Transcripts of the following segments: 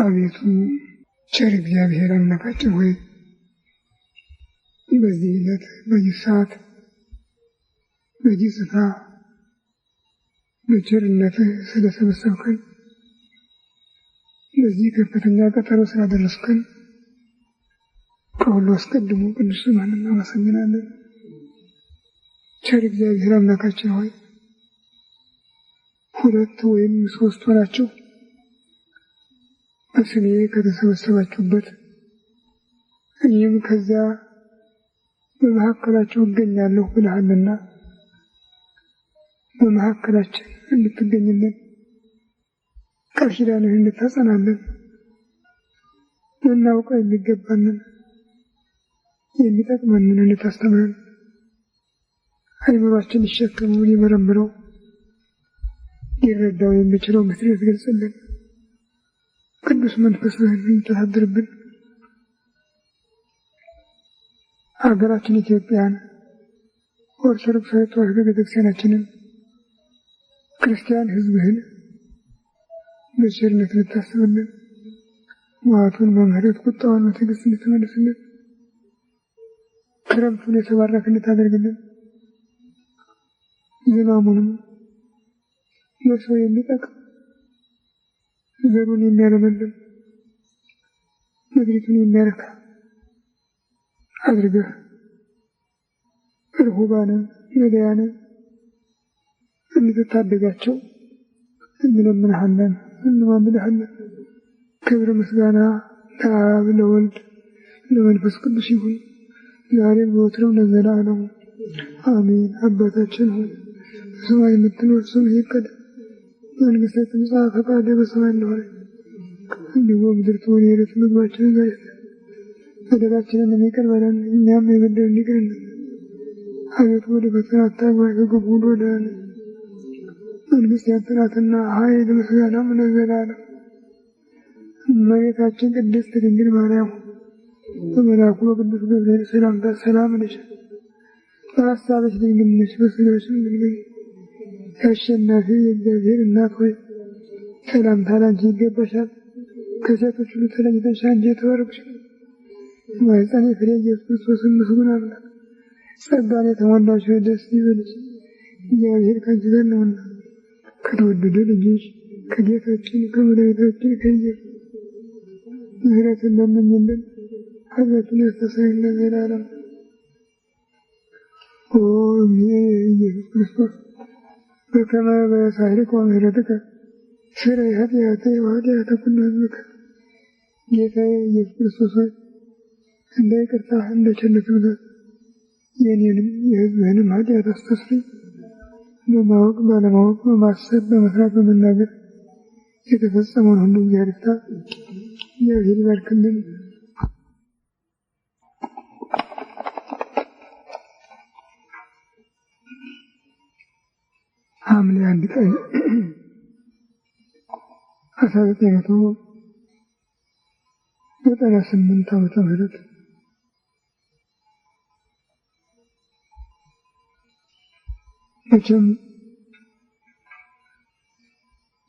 አቤቱ ቸር እግዚአብሔር አምላካችን ሆይ በዚህ ዕለት በዚህ ሰዓት በዚህ ስፍራ በቸርነትህ ስለሰበሰብከን ለዚህ ከፍተኛ ቀጠሮ ስላደረስከን ከሁሉ አስቀድሞ ቅዱስ ስምህን እናመሰግናለን። ቸር እግዚአብሔር አምላካችን ሆይ ሁለት ወይም ሶስት ሆናችሁ በስሜ ከተሰበሰባችሁበት እኔም ከዚያ በመካከላቸው እገኛለሁ ብለሃልና በመካከላችን እንድትገኝልን ቃል ኪዳንህን እንድታጸናለን ልናውቀው የሚገባንን የሚጠቅመንን እንድታስተምረን አእምሯችን ሊሸከመው ሊመረምረው ሊረዳው የሚችለው ምስጢር ትገልጽልን ቅዱስ መንፈስህን እንድታሳድርብን ሀገራችን ኢትዮጵያን ኦርቶዶክሳዊ ተዋሕዶ ቤተክርስቲያናችንን ክርስቲያን ሕዝብህን በቸርነት ልታስብልን መዓቱን በምህረት ቁጣውን በትዕግስት እንድትመልስልን ክረምቱን የተባረከ እንድታደርግልን ዝናሙንም ለሰው የሚጠቅም ዘሩን የሚያለመልም ምድሪቱን የሚያረካ አድርገህ ርሁባንን ነዳያንን እንድትታደጋቸው እንለምንሃለን እንማልድሃለን። ክብር ምስጋና ለአብ ለወልድ ለመንፈስ ቅዱስ ይሁን ዛሬም ዘወትርም ለዘላለሙ አሜን። አባታችን ሆይ በሰማይ የምትኖር ስምህ ይቀደስ መንግሥትህ ትምጣ ፈቃድህ በሰማይ እንደሆነች እንዲሁ በምድር ትሁን። የዕለት ምግባችንን ዛሬ ስጠን በደላችንን ይቅር በለን እኛም የበደሉንን ይቅር እንደምንል። አቤቱ ወደ ፈተና አታግባን ከክፉ ሁሉ አድነን። መንግሥት ያንተ ናትና ኃይል ምስጋናም ለዘላለም። እመቤታችን ቅድስት ድንግል ማርያም በመልአኩ በቅዱስ ገብርኤል ሰላምታ ሰላም እልሻለሁ። በሐሳብሽ ድንግል ነሽ በሥጋሽም ድንግል ነሽ። የአሸናፊ የእግዚአብሔር እናት ሆይ ሰላምታ ላንቺ ይገባሻል። ከሴቶች ሁሉ ተለይተሽ አንቺ የተባረክሽ የማኅፀንሽ ፍሬ ኢየሱስ ክርስቶስ ምስጉን አምላክ ጸጋን የተሞላሽ ሆይ ደስ ይበልሽ እግዚአብሔር ከአንቺ ጋር ነውና ከተወደደ ልጅሽ ከጌታችን ከመድኃኒታችን ከኢየሱስ ምሕረትን ለምኝልን ኃጢአታችንን ያስተሰርይልን ለዘላለሙ። ኦ ኢየሱስ ክርስቶስ በከመ በሳህልከ ወምሕረትከ ስረይ ኃጢአተየ ወኃጢአተ ኩሉ ሕዝብከ። ጌታዬ ኢየሱስ ክርስቶስ ሆይ እንደ ይቅርታህ እንደ ቸርነትህ ብዛት የእኔንም የሕዝብህንም ኃጢአት አስተስርይ። በማወቅ ባለማወቅ በማሰብ በመስራት በመናገር የተፈጸመውን ሁሉ እግዚአብሔር ይፍታ። እግዚአብሔር ይባርክልን። ሐምሌ 1 ቀን 1998 ዓመተ ምህረት መቼም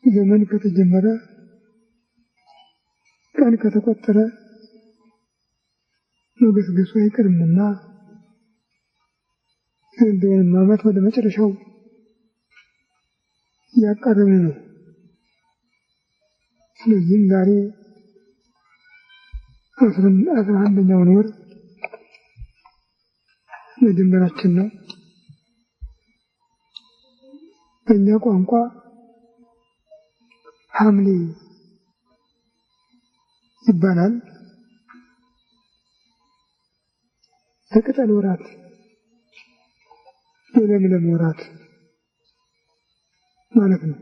ዘመን ከተጀመረ ቀን ከተቆጠረ መገስገሱ አይቀርምና እንደውም ዓመት ወደ መጨረሻው እያቃረብን ነው። ስለዚህም ዛሬ 11ኛውን ወር መጀመራችን ነው። በእኛ ቋንቋ ሐምሌ ይባላል። የቅጠል ወራት፣ የለምለም ወራት ማለት ነው።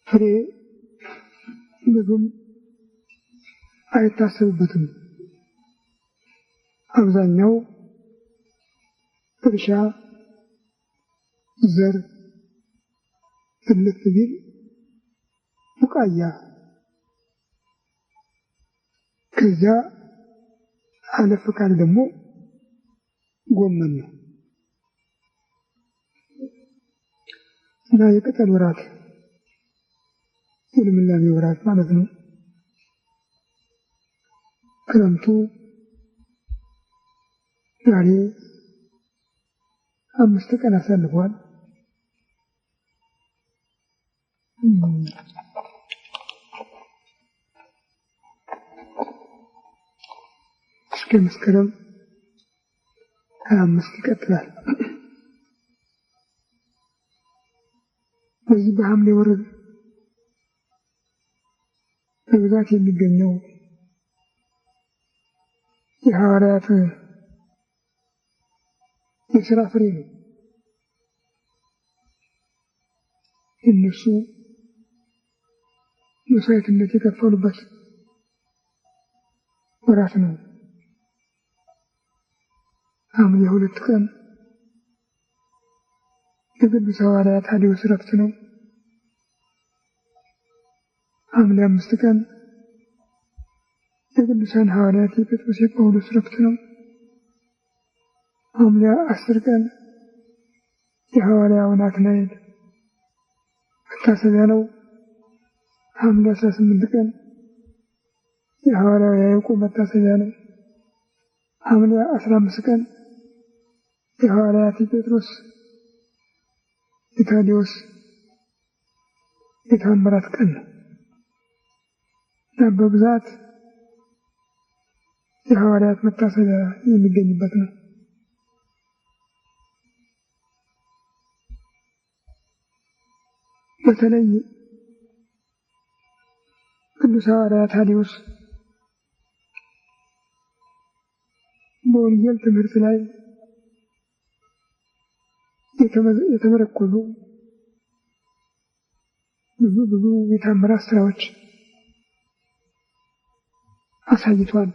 ፍሬ ብዙም አይታሰብበትም። አብዛኛው እርሻ ዘር ትልቅ ቢል ቡቃያ ከዚያ አለፍ ካለ ደግሞ ጎመን ነው እና የቅጠል ወራት የልምላሜ ወራት ማለት ነው። ክረምቱ ዛሬ 5 ቀን አሳልፏል። እስከ መስከረም 25 ይቀጥላል። በዚህ በሐምሌ ወር በብዛት የሚገኘው የሐዋርያት የሥራ ፍሬ ነው። እነሱ መስዋዕትነት የከፈሉበት ወራት ነው። ሐምሌ 2 ቀን የቅዱስ ሐዋርያ ታዴዎስ ዕረፍት ነው። ሐምሌ 5 ቀን የቅዱሳን ሐዋርያት የጴጥሮስ የጳውሎስ ዕረፍት ነው። ሐምሌ 10 ቀን የሐዋርያው ናትናኤል መታሰቢያ ነው። ሐምሌ 18 ቀን የሐዋርያው ያዕቆብ መታሰቢያ ነው። ሐምሌ 15 ቀን የሐዋርያት የጴጥሮስ የታዴዎስ የተአምራት ቀን ነው እና በብዛት የሐዋርያት መታሰቢያ የሚገኝበት ነው። በተለይ ቅዱስ ሐዋርያ ታዴዎስ በወንጌል ትምህርት ላይ የተመረኮዙ ብዙ የተአምራት ስራዎች አሳይቷል።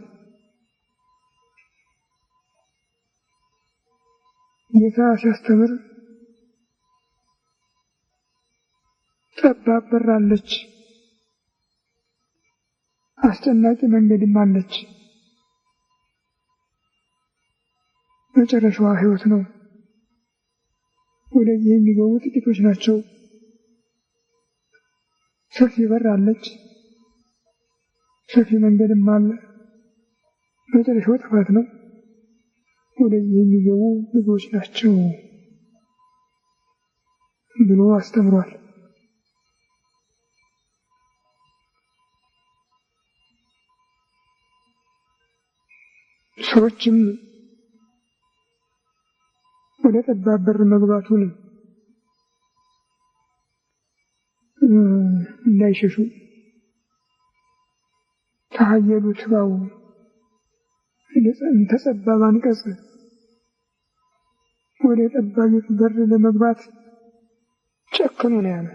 ጌታ ሲያስተምር ጠባብ በር አለች፣ አስጨናቂ መንገድም አለች፣ መጨረሻዋ ሕይወት ነው። ወደዚህ የሚገቡ ጥቂቶች ናቸው። ሰፊ በር አለች፣ ሰፊ መንገድም አለ፣ መጨረሻው ጥፋት ነው። ወደዚህ የሚገቡ ብዙዎች ናቸው ብሎ አስተምሯል። ሰዎችም ወደ ጠባብ በር መግባቱን እንዳይሸሹ ተሃየሉ ትባው እንተ ጠባብ አንቀጽ ወደ ጠባቢቱ በር ለመግባት ጨክኑ ነው ያለ።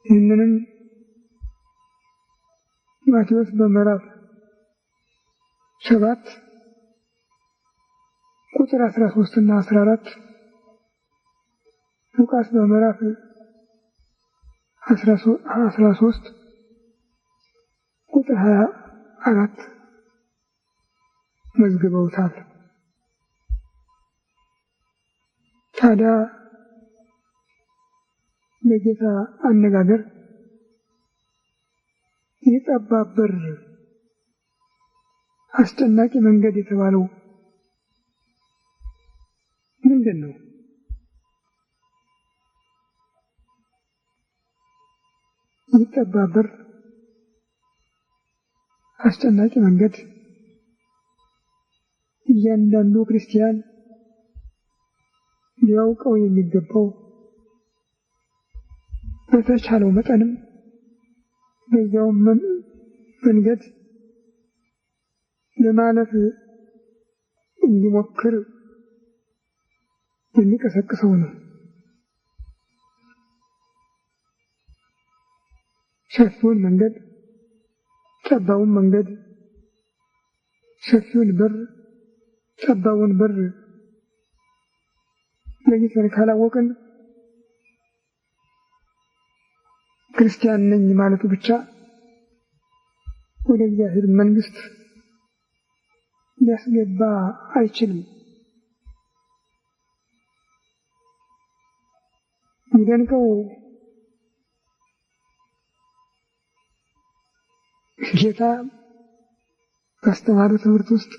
ይህንንም ማቴዎስ በምዕራፍ 7 ቁጥር 13 እና 14፣ ሉቃስ በምዕራፍ 13 ቁጥር 24 መዝግበውታል። ታዲያ በጌታ አነጋገር የጠባብ በር አስጨናቂ መንገድ የተባለው ምንድን ነው? ጠባብ በር አስጨናቂ መንገድ እያንዳንዱ ክርስቲያን ሊያውቀው የሚገባው በተቻለው መጠንም በዚያው መንገድ ለማለፍ እንዲሞክር የሚቀሰቅሰው ነው። ሰፊውን መንገድ፣ ጠባቡን መንገድ፣ ሰፊውን በር፣ ጠባቡን በር ለይተን ካላወቅን ክርስቲያን ነኝ ማለቱ ብቻ ወደ እግዚአብሔር መንግሥት ሊያስገባ አይችልም። የሚደንቀው ጌታ ካስተማረው ትምህርት ውስጥ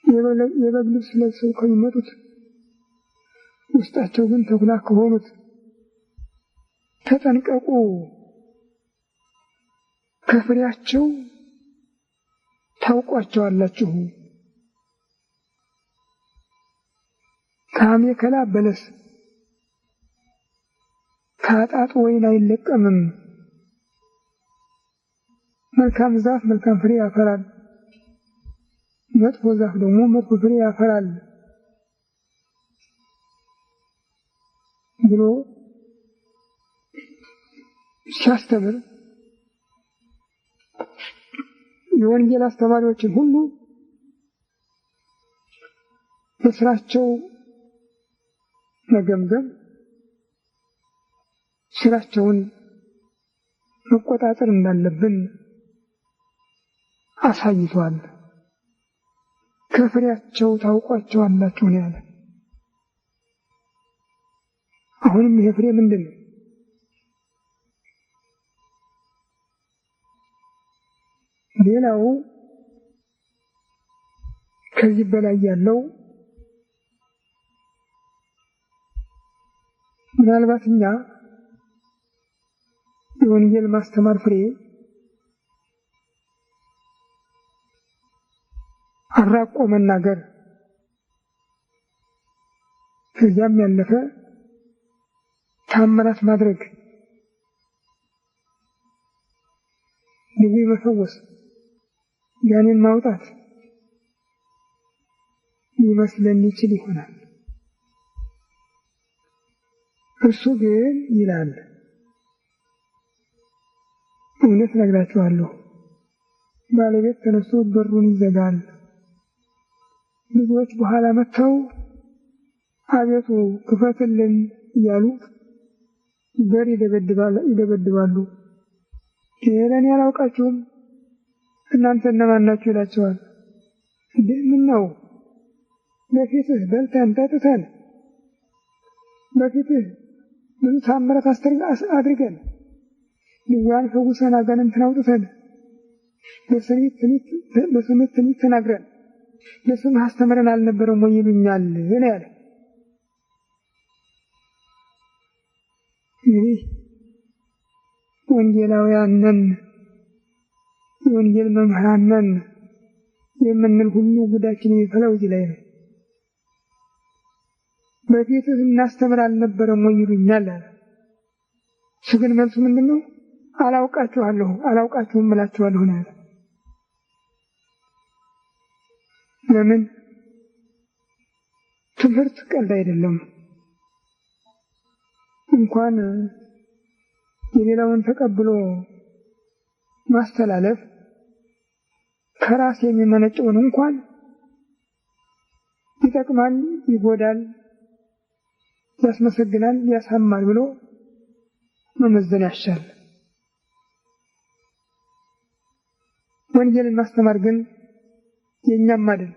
የበግ ልብስ ለብሰው ከሚመጡት ውስጣቸው ግን ተኩላ ከሆኑት ተጠንቀቁ፣ ከፍሬያቸው ታውቋቸዋላችሁ። ከአሜከላ በለስ ከአጣጥ ወይን አይለቀምም። መልካም ዛፍ መልካም ፍሬ ያፈራል፣ መጥፎ ዛፍ ደግሞ መጥፎ ፍሬ ያፈራል ብሎ ሲያስተምር የወንጌል አስተማሪዎችን ሁሉ በስራቸው መገምገም፣ ስራቸውን መቆጣጠር እንዳለብን አሳይቷል። ከፍሬያቸው ታውቋቸዋላችሁ ነው ያለ። አሁንም ይሄ ፍሬ ምንድን ነው? ሌላው ከዚህ በላይ ያለው ምናልባት እኛ የወንጌል ማስተማር ፍሬ አራቆ መናገር፣ ከዚያም ያለፈ ታምራት ማድረግ፣ ድውይ መፈወስ፣ ጋኔን ማውጣት ሊመስለን ይችል ይሆናል። እርሱ ግን ይላል፣ እውነት እነግራችኋለሁ፣ ባለቤት ተነስቶ በሩን ይዘጋል። ብዙዎች በኋላ መጥተው አቤቱ ክፈትልን እያሉ በር ይደበድባሉ። እኔ አላውቃችሁም እናንተ እነማን ናችሁ ይላቸዋል። ምን ነው በፊትህ በልተን ጠጥተን በፊትህ ብዙ ታምራት አድርገን ድውያን ፈውሰን አጋንንትን አውጥተን በስምህ ትንቢት ተናግረን በስምህ አስተምረን አልነበረም ወይ ይሉኛል ነው ያለ። እንግዲህ ወንጌላውያን ነን፣ የወንጌል መምህራን ነን የምንል ሁሉ ጉዳችን የሚፈላው እዚህ ላይ ነው። በፊትህ እናስተምር አልነበረም ወይ ይሉኛል አለ። እሱ ግን መልሱ ምንድን ነው? አላውቃችሁም እላችኋለሁ ነው ያለ። ለምን? ትምህርት ቀልድ አይደለም። እንኳን የሌላውን ተቀብሎ ማስተላለፍ ከራስ የሚመነጨውን እንኳን ይጠቅማል፣ ይጎዳል፣ ያስመሰግናል፣ ያሳማል ብሎ መመዘን ያሻል። ወንጌልን ማስተማር ግን የኛም አይደል።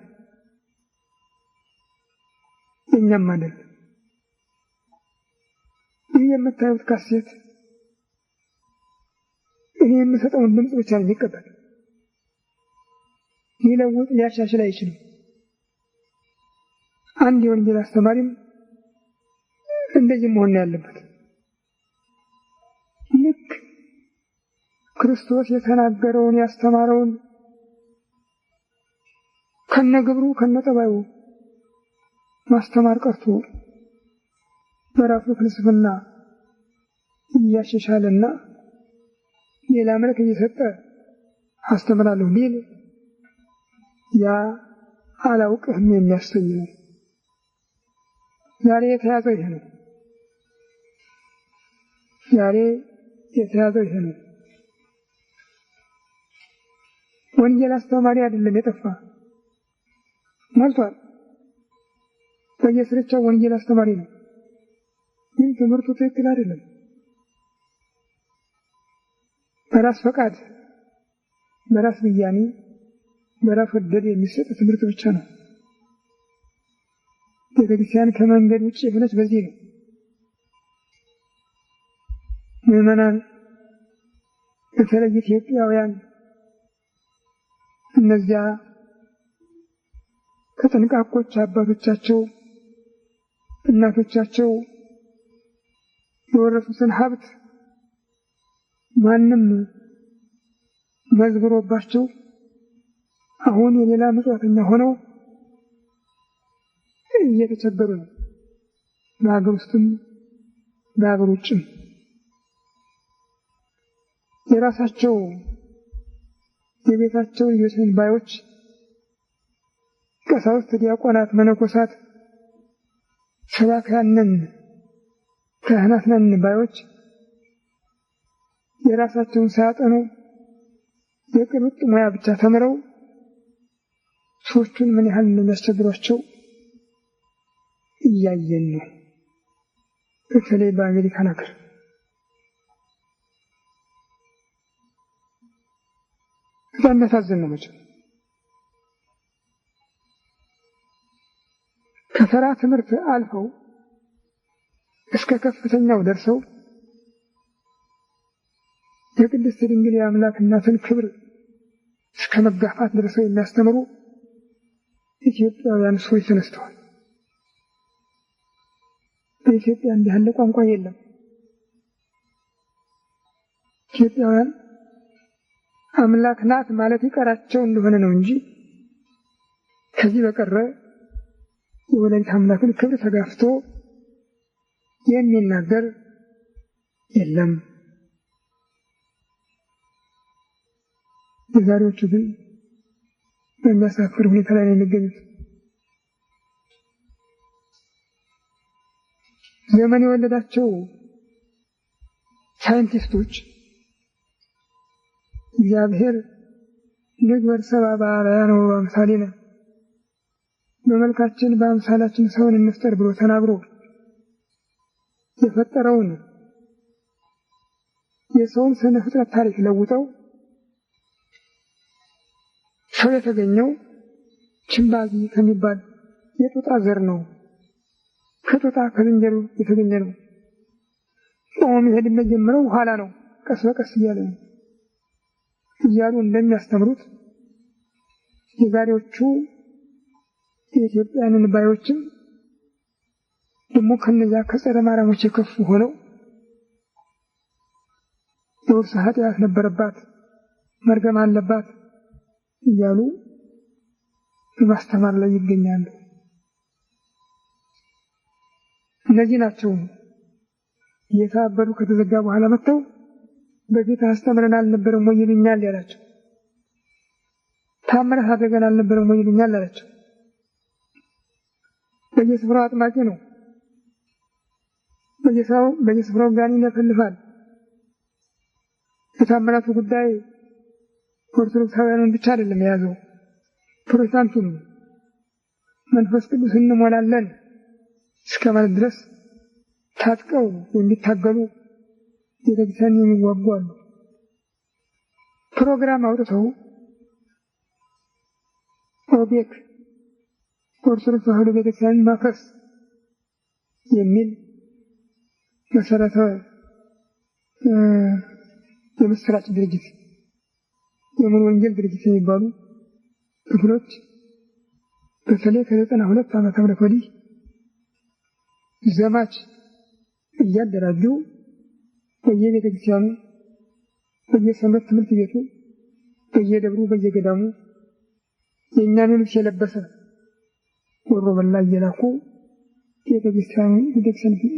ይህ የምታዩት ካሴት እኔ የምሰጠውን ድምፅ ብቻ ነው የሚቀበል። ሊለውጥ ሊያሻሽል አይችልም። አንድ የወንጌል አስተማሪም እንደዚህ መሆን ያለበት። ልክ ክርስቶስ የተናገረውን ያስተማረውን ከነግብሩ ከነጠባዩ ማስተማር ቀርቶ በራሱ ፍልስፍና እያሻሻለና ሌላ መልክ እየሰጠ አስተምራለሁ ቢል ያ አላውቅህም የሚያሰኝ ነው። ዛሬ የተያዘው ይሄ ነው። ወንጌል አስተማሪ አይደለም የጠፋ ሞልቷል። በየስርቻው ወንጌል አስተማሪ ነው፣ ግን ትምህርቱ ትክክል አይደለም። በራስ ፈቃድ፣ በራስ ብያኔ፣ በራስ ወደድ የሚሰጥ ትምህርት ብቻ ነው። ቤተክርስቲያን ከመንገድ ውጭ የሆነች በዚህ ነው። ምዕመናን በተለይ ኢትዮጵያውያን እነዚያ ከጥንቃቆች አባቶቻቸው እናቶቻቸው የወረሱትን ሀብት ማንም መዝብሮባቸው አሁን የሌላ ምጽዋተኛ ሆነው እየተቸገሩ ነው። በአገር ውስጥም በአገር ውጭም የራሳቸው የቤታቸው ልጆችን ባዮች ቀሳውስት፣ ዲያቆናት፣ መነኮሳት፣ ሰባክያን ነን ካህናት ነን ባዮች የራሳቸውን ሳያጠኑ የቅርጥ ሙያ ብቻ ተምረው ሰዎቹን ምን ያህል እንደሚያስቸግሯቸው እያየን ነው። በተለይ በአሜሪካን ሀገር በጣም የሚያሳዝን ነው። መቼም ከተራ ትምህርት አልፈው እስከ ከፍተኛው ደርሰው የቅድስት ድንግል የአምላክ እናትን ክብር እስከ መጋፋት ደርሰው የሚያስተምሩ ኢትዮጵያውያን ሰዎች ተነስተዋል። በኢትዮጵያ እንዲህ ያለ ቋንቋ የለም። ኢትዮጵያውያን አምላክ ናት ማለት ይቀራቸው እንደሆነ ነው እንጂ ከዚህ በቀረ የወላዲተ አምላክን ክብር ተጋፍቶ የሚናገር የለም። የዛሬዎቹ ግን በሚያሳፍር ሁኔታ ላይ ነው የሚገኙት። ዘመን የወለዳቸው ሳይንቲስቶች እግዚአብሔር ንግበር ሰብአ በአርአያነ ወበአምሳሊነ በመልካችን በአምሳላችን ሰውን እንፍጠር ብሎ ተናግሮ የፈጠረውን የሰውን ስነ ፍጥረት ታሪክ ለውጠው ሰው የተገኘው ቺምፓንዚ ከሚባል የጦጣ ዘር ነው። ከጦጣ ከዝንጀሮ የተገኘ ነው። ቆሞ መሄድ የሚጀምረው ኋላ ነው፣ ቀስ በቀስ እያሉ እንደሚያስተምሩት የዛሬዎቹ የኢትዮጵያንን ባዮችም ደግሞ ከነዚያ ከጸረ ማርያሞች የከፉ ሆነው የውርስ ኃጢአት ነበረባት፣ መርገም አለባት እያሉ በማስተማር ላይ ይገኛሉ። እነዚህ ናቸው እየታበዱ ከተዘጋ በኋላ መጥተው በጌታ አስተምረን አልነበረም ወይ ይሉኛል ያላቸው። ታምራት አድርገን አልነበረም ወይ ይሉኛል ያላቸው። በየስፍራው አጥማቂ ነው። በየስፍራው ጋኔን ያፈልፋል። የታምራቱ ጉዳይ ኦርቶዶክሳውያንን ብቻ አይደለም የያዘው፣ ፕሮቴስታንቱን መንፈስ ቅዱስ እንሞላለን እስከ ማለት ድረስ ታጥቀው የሚታገሉ ቤተክርስቲያን የሚዋጉ አሉ። ፕሮግራም አውጥተው ኦቤክ ኦርቶዶክስ ተዋሕዶ ቤተክርስቲያንን ማፍረስ የሚል መሰረተ የምስራች ድርጅት የሙሉ ወንጌል ድርጅት የሚባሉ ክፍሎች በተለይ ከ92 ዓመተ ምህረት ወዲህ ዘማች እያደራጁ በየቤተክርስቲያኑ፣ በየሰንበት ትምህርት ቤቱ፣ በየደብሩ፣ በየገዳሙ የእኛን ልብስ የለበሰ ወሮ በላ እየላኩ ቤተክርስቲያን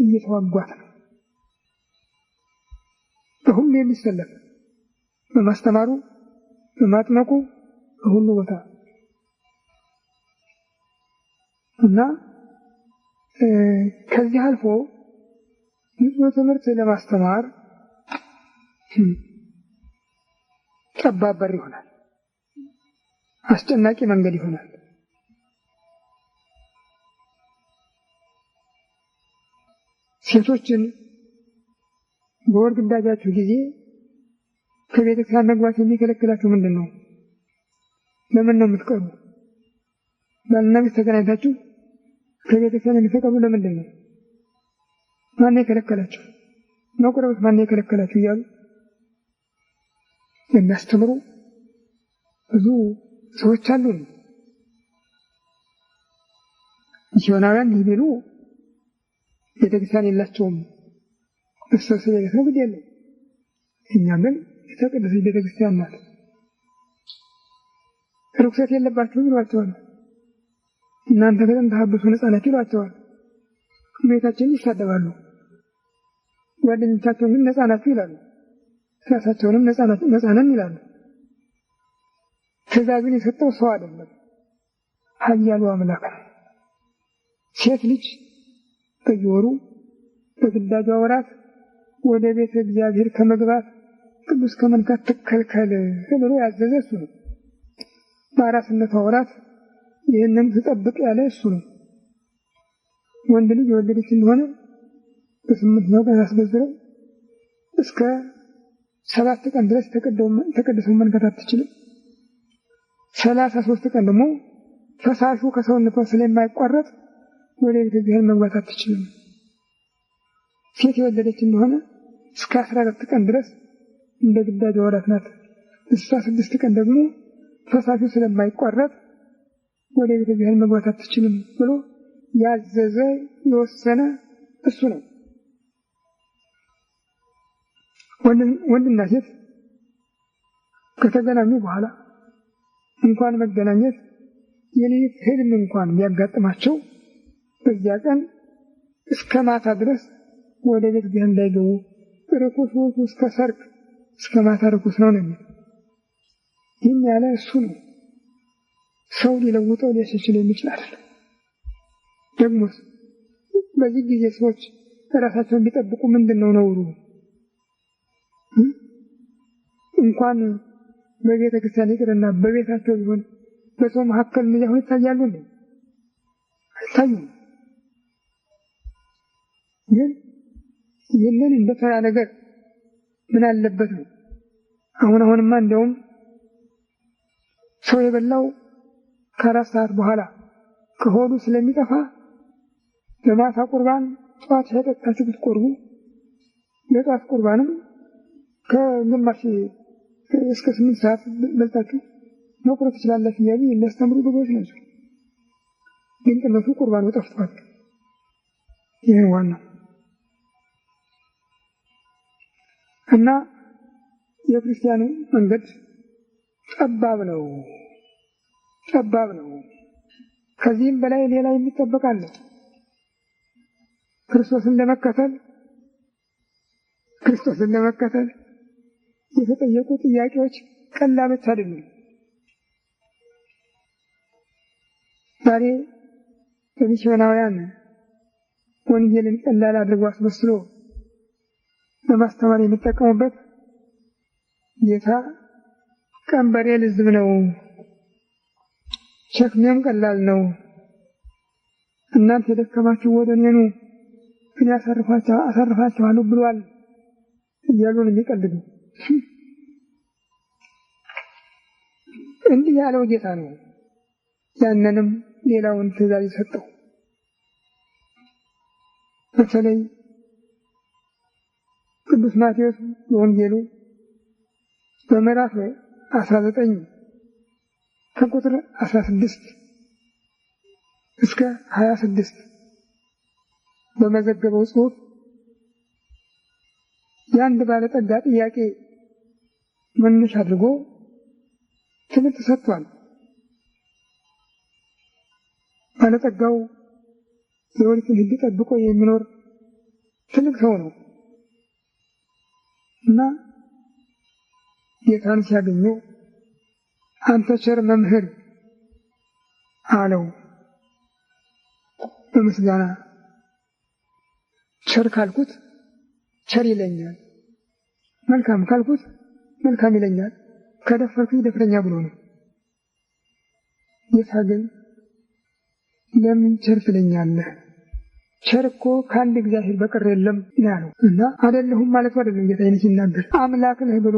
እየተዋጓት ነው። በሁሉ የሚሰለፍ በማስተማሩ በማጥመቁ በሁሉ ቦታ እና ከዚህ አልፎ ንጹሕ ትምህርት ለማስተማር ጠባብ በር ይሆናል፣ አስጨናቂ መንገድ ይሆናል። ሴቶችን በወር ግዳጃቸው ጊዜ ከቤተክርስቲያን መግባት የሚከለክላቸው ምንድን ነው? ለምን ነው የምትቀሩ? ባልና ሚስት ተገናኝታችሁ ከቤተክርስቲያን የሚፈቀዱ ለምንድን ነው? ማን የከለከላቸው? መቁረብስ ማን የከለከላቸው እያሉ የሚያስተምሩ ብዙ ሰዎች አሉ። ሚስዮናውያን እንዲህ ቢሉ ቤተክርስቲያን የላቸውም፣ መሰብሰቢያ ቤት ነው፣ ግድ የለም። እኛ ግን የተቀደሰች ቤተክርስቲያን ናት፣ ርኩሰት የለባችሁም ይሏቸዋል። እናንተ ግን ተሐድሶ ነፃ ናችሁ ይሏቸዋል። ቤታችንን ይሳደባሉ። ጓደኞቻቸውን ግን ነፃ ናችሁ ይላሉ። ራሳቸውንም ነፃ ነን ይላሉ። ትእዛዙን የሰጠው ሰው አይደለም፣ ኃያሉ አምላክ ነው። ሴት ልጅ በየወሩ በግዳጇ ወራት ወደ ቤተ እግዚአብሔር ከመግባት ቅዱስ ከመንካት ትከልከል ብሎ ያዘዘ እሱ ነው። በአራስነቷ ወራት ይህንን ትጠብቅ ያለ እሱ ነው። ወንድ ልጅ የወለደች እንደሆነ በ8ኛው ቀን አስገዝረው እስከ 7 ቀን ድረስ ተቀድሰው መንካት አትችልም። 33 ቀን ደግሞ ፈሳሹ ከሰውነቷ ስለማይቋረጥ ወደ ቤተ እግዚአብሔር መግባት አትችልም። ሴት የወለደች እንደሆነ እስከ 14 ቀን ድረስ እንደ ግዳጅ ወራት ናት። 16 ቀን ደግሞ ፈሳሹ ስለማይቋረጥ ወደ ቤተ እግዚአብሔር መግባት አትችልም ብሎ ያዘዘ የወሰነ እሱ ነው። ወንድና ሴት ከተገናኙ በኋላ እንኳን መገናኘት የሌሊት ህልም እንኳን ቢያጋጥማቸው በዚያ ቀን እስከ ማታ ድረስ ወደ ቤተ እግዚአብሔር እንዳይገቡ፣ ርኩሱ እስከ ሰርክ እስከ ማታ ርኩስ ነው ነው። ይህን ያለ እሱ ነው። ሰው ሊለውጠው ሊያስችል የሚችል አይደለም። ደግሞስ በዚህ ጊዜ ሰዎች ራሳቸውን ቢጠብቁ ምንድን ነው ነውሩ? እንኳን በቤተ ክርስቲያን ይቅርና በቤታቸው ቢሆን በሰው መካከል ምን ያህል ይታያሉ እንዴ? አይታዩም። ግን ይህንን እንደ ተራ ነገር ምን አለበት ነው። አሁንማ እንደውም ሰው የበላው ከ4 ሰዓት በኋላ ከሆዱ ስለሚጠፋ ለማታ ቁርባን ጠዋት ሳይጠጣችሁ ብትቆርቡ ለጠዋት ቁርባንም ከግማሽ እስከ 8 ሰዓት በልታችሁ መቁረጥ ትችላላችሁ እያሉ የሚያስተምሩ ብዙዎች ናቸው። ግን እነሱ ቁርባኑ ጠፍቷል። ይህ ዋናው እና የክርስቲያኑ መንገድ ጠባብ ነው። ከዚህም በላይ ሌላ የሚጠበቅ አለ። ክርስቶስን ለመከተል የተጠየቁ ጥያቄዎች ቀላሎች አይደሉም። ዛሬ በሚስዮናውያን ወንጌልን ቀላል አድርጎ አስመስሎ ለማስተማር የሚጠቀሙበት ጌታ ቀንበሬ ልዝብ ነው፣ ሸክሜም ቀላል ነው፣ እናንተ የደከማችሁ ወደ እኔ ኑ እኔ አሳርፋችኋለሁ ብሏል እያሉ ነው የሚቀልዱ። እንዲህ ያለው ጌታ ነው ያንንም ሌላውን ትእዛዝ የሰጠው። በተለይ ቅዱስ ማቴዎስ በወንጌሉ በምዕራፍ 19 ከቁጥር 16 እስከ 26 በመዘገበው ጽሑፍ የአንድ ባለጠጋ ጥያቄ መነሻ አድርጎ ትምህርት ሰጥቷል። ባለጠጋው የኦሪትን ሕግ ጠብቆ የሚኖር ትልቅ ሰው ነው እና ጌታን ሲያገኘው አንተ ቸር መምህር አለው በምስጋና። ቸር ካልኩት ቸር ይለኛል፣ መልካም ካልኩት መልካም ይለኛል፣ ከደፈርኩት ይደፍረኛ ብሎ ነው። ጌታ ግን ለምን ቸር ትለኛለህ? ቸርኮ ከአንድ እግዚአብሔር በቀር የለም ያለው እና አይደለሁም ማለት አይደለም። ጌታዬ ሲናገር አምላክ ነህ ብሎ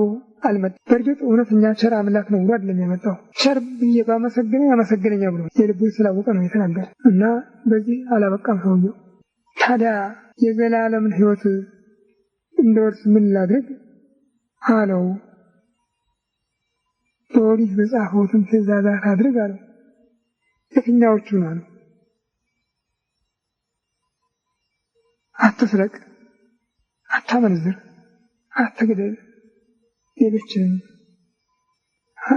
አልመጣም። በእርግጥ እውነተኛ ቸር አምላክ ነው ብሎ አይደለም የመጣው። ቸር ብዬ ባመሰግነው ያመሰግነኛል ብሎ የልቡን ስላወቀ ነው የተናገረ እና በዚህ አላበቃም ሰውየው። ታዲያ የዘላለምን ሕይወት እንደወርስ ምን ላድርግ አለው። በኦሪት በጻፈውትን ትእዛዛት አድርግ አለው። የትኛዎቹ ነው? አትስረቅ፣ አታመንዝር፣ አትግደል፣ ሌሎችን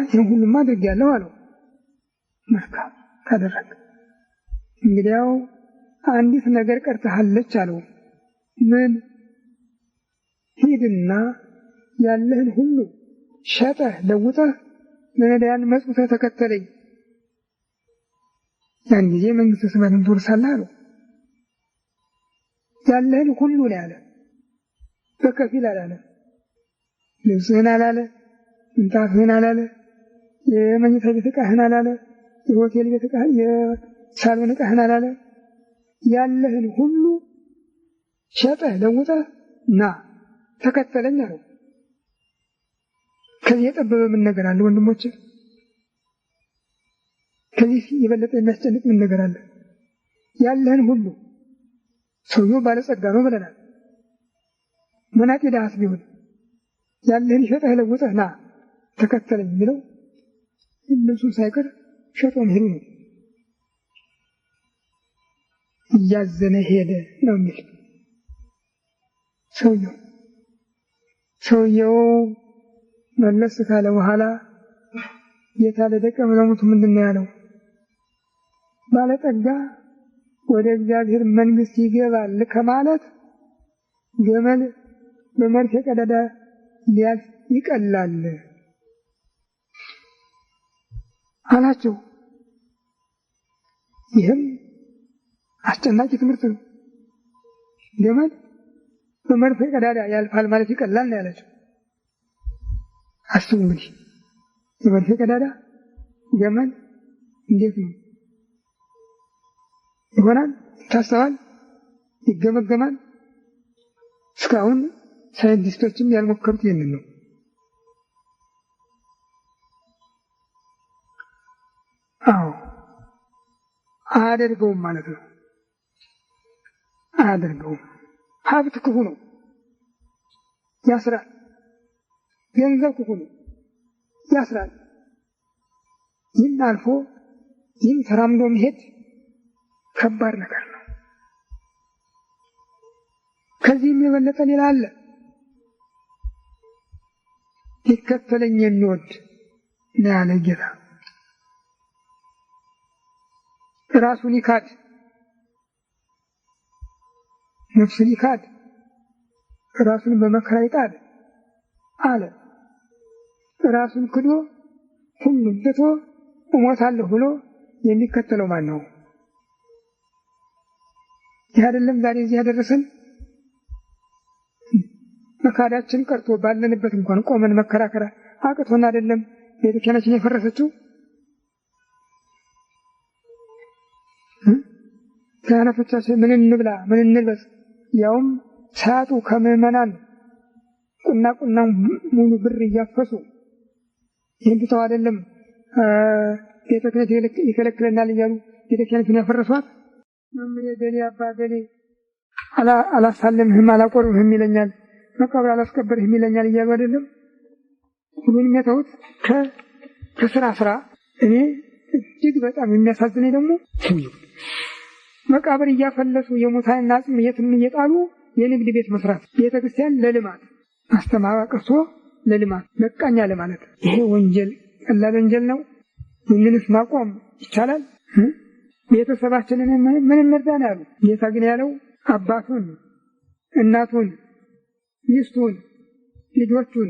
ይህን ሁሉም አድርጌያለሁ አለው። መልካም ካደረግ እንግዲያው አንዲት ነገር ቀርተሃለች አለው። ምን? ሂድና ያለህን ሁሉ ሸጠህ ለውጠህ ለነዳያን መጽውተህ ተከተለኝ፣ ያን ጊዜ መንግሥተ ሰማያትን ትወርሳለህ አለው። ያለህን ሁሉ ነው ያለ፣ በከፊል አላለ። ልብስህን አላለ፣ ምንጣፍህን አላለ፣ የመኝታ ቤት ዕቃህን አላለ፣ የሆቴል ቤት ዕቃህን፣ የሳሎን ዕቃህን አላለ። ያለህን ሁሉ ሸጠህ ለውጠህ ና ተከተለኝ አለው። ከዚህ የጠበበ ምን ነገር አለ ወንድሞች? ከዚህ የበለጠ የሚያስጨንቅ ምን ነገር አለ? ያለህን ሁሉ ሰውየው ባለጸጋ ነው ብለናል። መናጤ ድሃስ ቢሆን ያለህን ሸጠህ ለውጠህ ና ተከተለኝ የሚለው ልብሱን ሳይቀር ሸጦ መሄዱ ነው። እያዘነ ሄደ ነው የሚል ሰውየው መለስ ካለ በኋላ ጌታ ለደቀ መዛሙርቱ ምንድን ነው ያለው? ባለጠጋ ወደ እግዚአብሔር መንግሥት ይገባል ከማለት ገመል በመርፌ ቀዳዳ ሊያልፍ ይቀላል አላቸው። ይህም አስጨናቂ ትምህርት ነው። ገመል በመርፌ ቀዳዳ ያልፋል ማለት ይቀላል ነው ያላቸው። አስቡ እንግዲህ የመርፌ ቀዳዳ ገመል እንዴት ነው ይሆናል? ይታሰባል? ይገመገማል? እስካሁን ሳይንቲስቶችም ያልሞከሩት ይህንን ነው። አዎ አያደርገውም ማለት ነው። አያደርገውም። ሀብት ክፉ ነው፣ ያስራል። ገንዘብ ክፉ ነው፣ ያስራል። ይህን አልፎ ይህን ተራምዶ መሄድ ከባድ ነገር ነው። ከዚህም የበለጠ ሌላ አለ። ሊከተለኝ የሚወድ ነው ያለ ጌታ። ራሱን ይካድ፣ ነፍሱን ይካድ፣ ራሱን በመከራ ይጣል አለ። ራሱን ክዶ ሁሉን ትቶ እሞታለሁ ብሎ የሚከተለው ማን ነው? ይህ አይደለም ዛሬ እዚህ ያደረሰን? መካዳችን ቀርቶ ባለንበት እንኳን ቆመን መከራከር አቅቶን አይደለም ቤተክርስቲያናችን የፈረሰችው? ካህናቶቻችን ምን እንብላ ምን እንልበስ ያውም ሳያጡ ከምዕመናን ቁና ሙሉ ብር እያፈሱ ይህን ብተው አይደለም ቤተክርስቲያን ይከለክለናል እያሉ ቤተክርስቲያናችን ያፈረሷት። መምህር ገሌ አባ ገሌ አላሳልምህም አላቆርብህም ይለኛል፣ መቃብር አላስቀበርህም ይለኛል እያሉ አይደለም ሁሉንም የተውት ከስራ። እኔ እጅግ በጣም የሚያሳዝነኝ ደግሞ መቃብር እያፈለሱ የሙታንን አጽም የትም እየጣሉ የንግድ ቤት መስራት፣ ቤተክርስቲያን ለልማት አስተማራ ቀርቶ ለልማት በቃኛ ለማለት ይሄ ወንጀል፣ ቀላል ወንጀል ነው። ምንስ ማቆም ይቻላል? ቤተሰባችንን ምን እንርዳን ያሉ ጌታ ግን ያለው አባቱን፣ እናቱን፣ ሚስቱን፣ ልጆቹን፣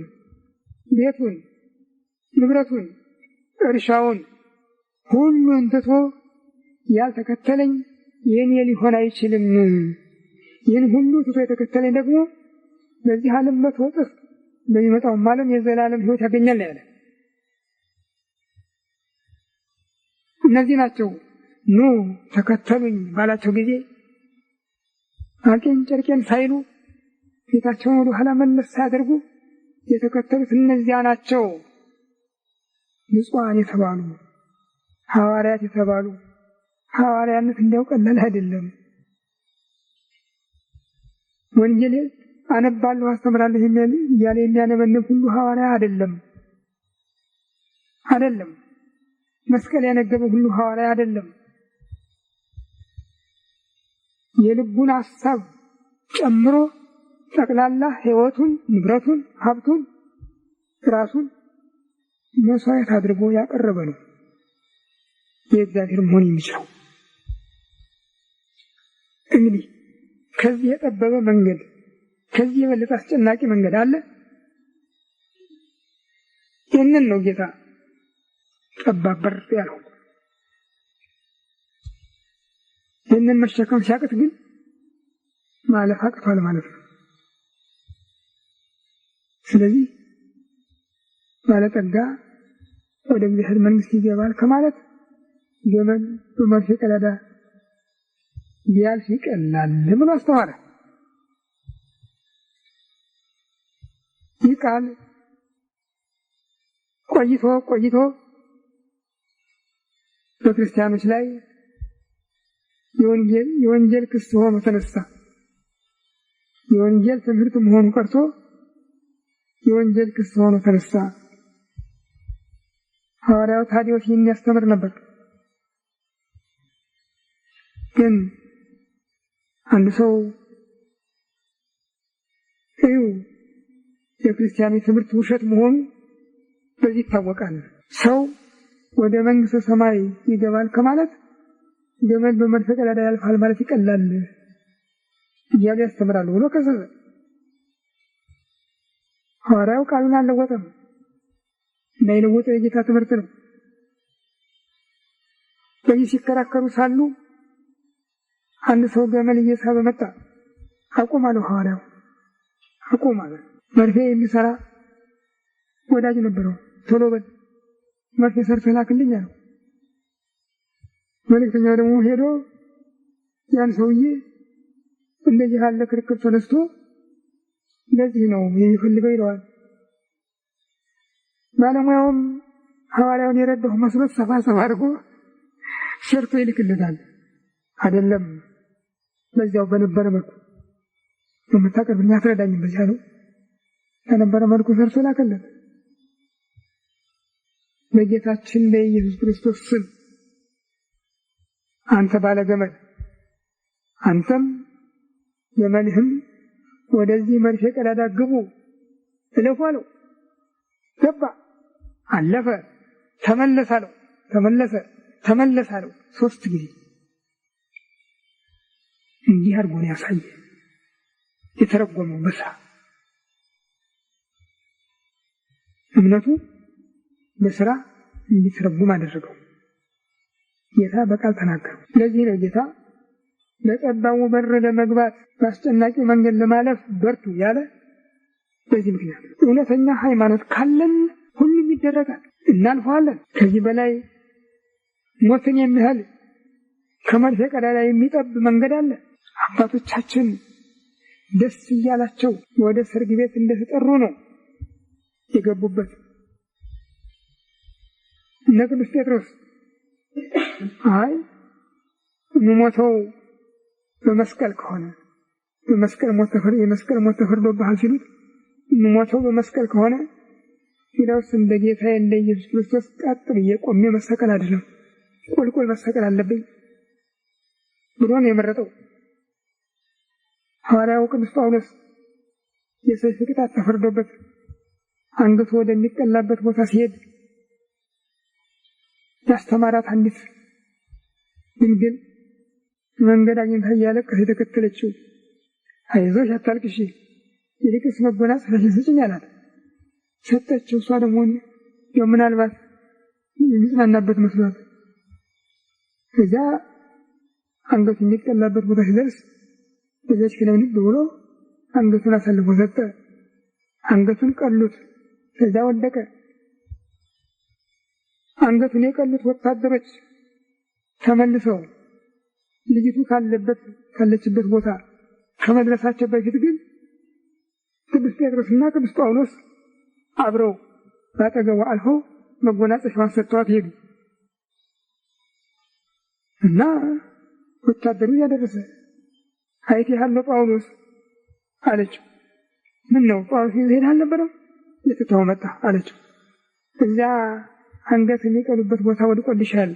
ቤቱን፣ ንብረቱን፣ እርሻውን ሁሉን ትቶ ያልተከተለኝ የኔ ሊሆን አይችልም። ይህን ሁሉ ትቶ የተከተለኝ ደግሞ በዚህ ዓለም 100 እጥፍ በሚመጣውም ዓለም የዘላለም ሕይወት ያገኛል ያለ። እነዚህ ናቸው ኑ ተከተሉኝ ባላቸው ጊዜ አቄን ጨርቄን ሳይሉ ፊታቸውን ወደ ኋላ መለስ ሳያደርጉ የተከተሉት እነዚያ ናቸው ንጹሐን የተባሉ ሐዋርያት የተባሉ። ሐዋርያነት እንዲያው ቀላል አይደለም። ወንጌል አነባለሁ አስተምራለሁ እያለ የሚያነበንብ ሁሉ ሐዋርያ አይደለም። መስቀል ያነገበ ሁሉ ሐዋርያ አይደለም። የልቡን ሐሳብ ጨምሮ ጠቅላላ ሕይወቱን፣ ንብረቱን፣ ሀብቱን፣ ራሱን መስዋዕት አድርጎ ያቀረበ ነው የእግዚአብሔር መሆን የሚችለው። እንግዲህ ከዚህ የጠበበ መንገድ፣ ከዚህ የበለጠ አስጨናቂ መንገድ አለ? ይህንን ነው ጌታ ጠባብ በር ያለው። ይህንን መሸከም ሲያቅት ግን ማለፍ አቅቷል ማለት ነው። ስለዚህ ባለጠጋ ወደ እግዚአብሔር መንግሥት ይገባል ከማለት ገመድ በመርፌ ቀዳዳ ቢያልፍ ይቀላል ብሎ አስተማረ። ይህ ቃል ቆይቶ በክርስቲያኖች ላይ የወንጌል ክስ ሆኖ ተነሳ። የወንጌል ትምህርት መሆኑ ቀርቶ የወንጀል ክስ ሆኖ ተነሳ። ሐዋርያው ታዲዮስ የሚያስተምር ነበር። ግን አንድ ሰው የክርስቲያኑ ትምህርት ውሸት መሆኑ በዚህ ይታወቃል። ሰው ወደ መንግሥተ ሰማይ ይገባል ከማለት ገመድ በመርፌ ቀዳዳ ያልፋል ማለት ይቀላል እያሉ ያስተምራሉ ብሎ ከሰሰ። ሐዋርያው ቃሉን አልለወጠም። እንዳይለወጠ የጌታ ትምህርት ነው። በዚህ ሲከራከሩ ሳሉ አንድ ሰው ገመል እየሳበ መጣ። አቁም አለው ሐዋርያው። አቁም አለ። መርፌ የሚሰራ ወዳጅ ነበረው። ቶሎ በል መርፌ ሰርተህ ላክልኝ አለው። መልእክተኛው ደግሞ ሄዶ ያን ሰውዬ እንደዚህ ያለ ክርክር ተነስቶ ለዚህ ነው የሚፈልገው ይለዋል። ባለሙያውም ሐዋርያውን የረዳው መስሎት ሰፋ አድርጎ ሰርቶ ይልክለታል። አይደለም በዚያው በነበረ መልኩ የምታቀርብልኝ አትረዳኝም በዚያ ነው በነበረ መልኩ ሰርቶ ላከለት። በጌታችን በኢየሱስ ክርስቶስ ስም አንተ ባለ ገመድ፣ አንተም ገመድህም ወደዚህ መርፌ ቀዳዳ ግቡ እለፉ አለው። ገባ፣ አለፈ፣ ተመለሰ አለው። ተመለሰ አለው 3 ጊዜ። እንዲህ አድርጎ ነው ያሳየ የተረጎመው በሳ እምነቱ በስራ እንዲተረጎም አደረገው። ጌታ በቃል ተናገረው። ለዚህ ነው ጌታ ለጠባቡ በር ለመግባት በአስጨናቂው መንገድ ለማለፍ በርቱ ያለ። በዚህ ምክንያት እውነተኛ ሃይማኖት ካለን ሁሉም ይደረጋል፣ እናልፈዋለን። ከዚህ በላይ ሞትን የሚያህል ከመርፌ ቀዳዳ የሚጠብ መንገድ አለ። አባቶቻችን ደስ እያላቸው ወደ ሰርግ ቤት እንደተጠሩ ነው የገቡበት። እነ ቅዱስ ጴጥሮስ አይ ሞተው በመስቀል ከሆነ የመስቀል ሞት ተፈርዶብሃል ሲሉት ሞተው በመስቀል ከሆነ ይላውስ እንደ ጌታዬ እንደ ኢየሱስ ክርስቶስ ቀጥ ብዬ ቆሜ መሰቀል አይደለም ቁልቁል መሰቀል አለብኝ ብሎ ነው የመረጠው። ሐዋርያው ቅዱስ ጳውሎስ የሰይፍ ቅጣት ተፈርዶበት አንገቱ ወደሚቀላበት ቦታ ሲሄድ ያስተማራት አንዲት ድንግል መንገድ አግኝታ እያለቀሰች የተከተለችው አይዞሽ አታልቅሺ ይልቅስ መጎናጸፊያሽን ስጭኝ አላት። ሰጠችው። እሷ ደግሞ ምናልባት የሚጽናናበት መስሏት ከዚያ አንገቱ የሚቀላበት ቦታ ሲደርስ በዚያች ክለምንብ ብሎ አንገቱን አሳልፎ ሰጠ። አንገቱን ቀሉት። ከዚያ ወደቀ። አንገቱን የቀሉት ወታደሮች ተመልሰው ልጅቱ ካለችበት ቦታ ከመድረሳቸው በፊት ግን ቅዱስ ጴጥሮስና ቅዱስ ጳውሎስ አብረው ባጠገቡ አልፈው መጎናጸፊያዋን ሰጥተዋት ሄዱ እና ወታደሩ ያደረሰ አይተሃል ጳውሎስ አለችው። ምን ነው ጳውሎስ ይሄድ አልነበረም? የትተው መጣ አለችው። እዚያ አንገት የሚቀሉበት ቦታ ወድቆልሻል፣